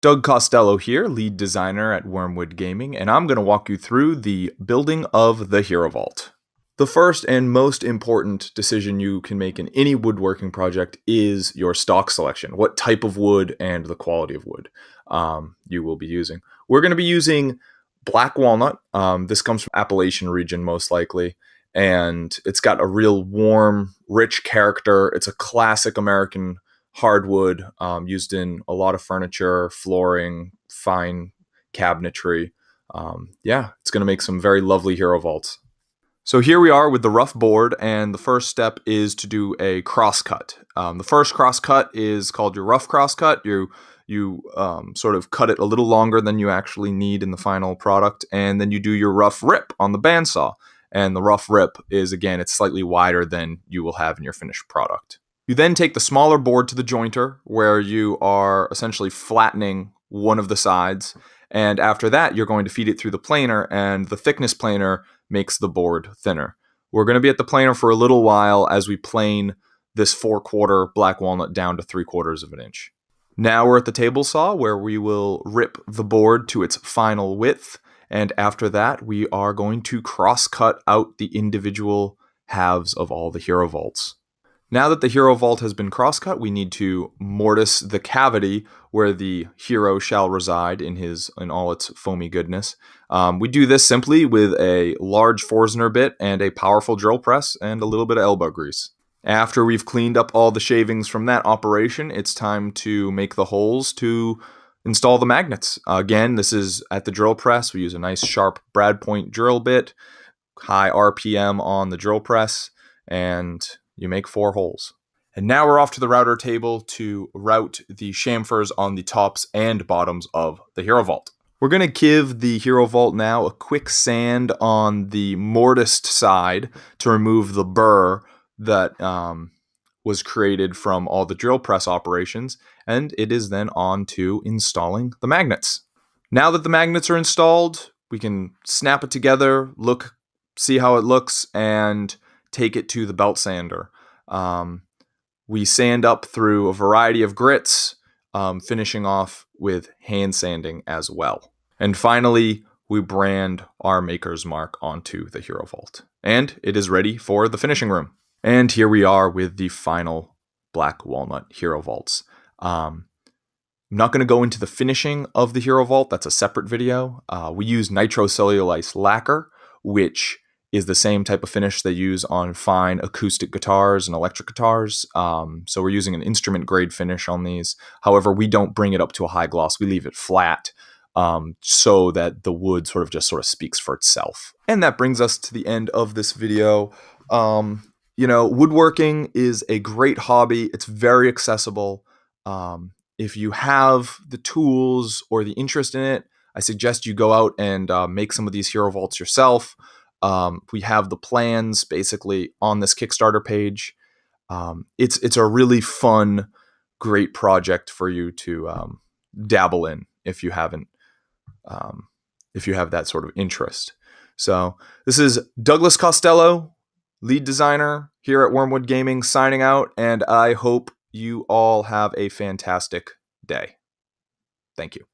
Doug Costello here, lead designer at Wormwood Gaming, and I'm going to walk you through the building of the Hero Vault. The first and most important decision you can make in any woodworking project is your stock selection, what type of wood and the quality of wood you will be using. We're going to be using black walnut. This comes from Appalachian region most likely, and it's got a real warm, rich character. It's a classic American hardwood used in a lot of furniture, flooring, fine cabinetry. It's going to make some very lovely Hero Vaults. So here we are with the rough board, and the first step is to do a crosscut. The first crosscut is called your rough crosscut. You sort of cut it a little longer than you actually need in the final product, and then you do your rough rip on the bandsaw. And the rough rip is, again, it's slightly wider than you will have in your finished product. You then take the smaller board to the jointer, where you are essentially flattening one of the sides, and after that, you're going to feed it through the planer, and the thickness planer makes the board thinner. We're going to be at the planer for a little while as we plane this 4/4 black walnut down to 3/4 of an inch. Now we're at the table saw, where we will rip the board to its final width, and after that, we are going to cross-cut out the individual halves of all the Hero Vaults. Now that the Hero Vault has been crosscut, we need to mortise the cavity where the hero shall reside in all its foamy goodness. We do this simply with a large Forstner bit and a powerful drill press and a little bit of elbow grease. After we've cleaned up all the shavings from that operation, it's time to make the holes to install the magnets. Again, this is at the drill press. We use a nice sharp brad point drill bit, high RPM on the drill press, and you make 4 holes. And now we're off to the router table to route the chamfers on the tops and bottoms of the Hero Vault. We're going to give the Hero Vault now a quick sand on the mortised side to remove the burr that was created from all the drill press operations, and it is then on to installing the magnets. Now that the magnets are installed, we can snap it together, see how it looks, and take it to the belt sander. We sand up through a variety of grits, finishing off with hand sanding as well. And finally, we brand our maker's mark onto the Hero Vault. And it is ready for the finishing room. And here we are with the final black walnut Hero Vaults. I'm not going to go into the finishing of the Hero Vault. That's a separate video. We use nitrocellulose lacquer, which is the same type of finish they use on fine acoustic guitars and electric guitars. So we're using an instrument grade finish on these. However, we don't bring it up to a high gloss. We leave it flat so that the wood sort of speaks for itself. And that brings us to the end of this video. Woodworking is a great hobby. It's very accessible. If you have the tools or the interest in it, I suggest you go out and make some of these Hero Vaults yourself. We have the plans basically on this Kickstarter page. It's a really fun, great project for you to dabble in if you have that sort of interest. So this is Douglas Costello, lead designer here at Wormwood Gaming, signing out, and I hope you all have a fantastic day. Thank you.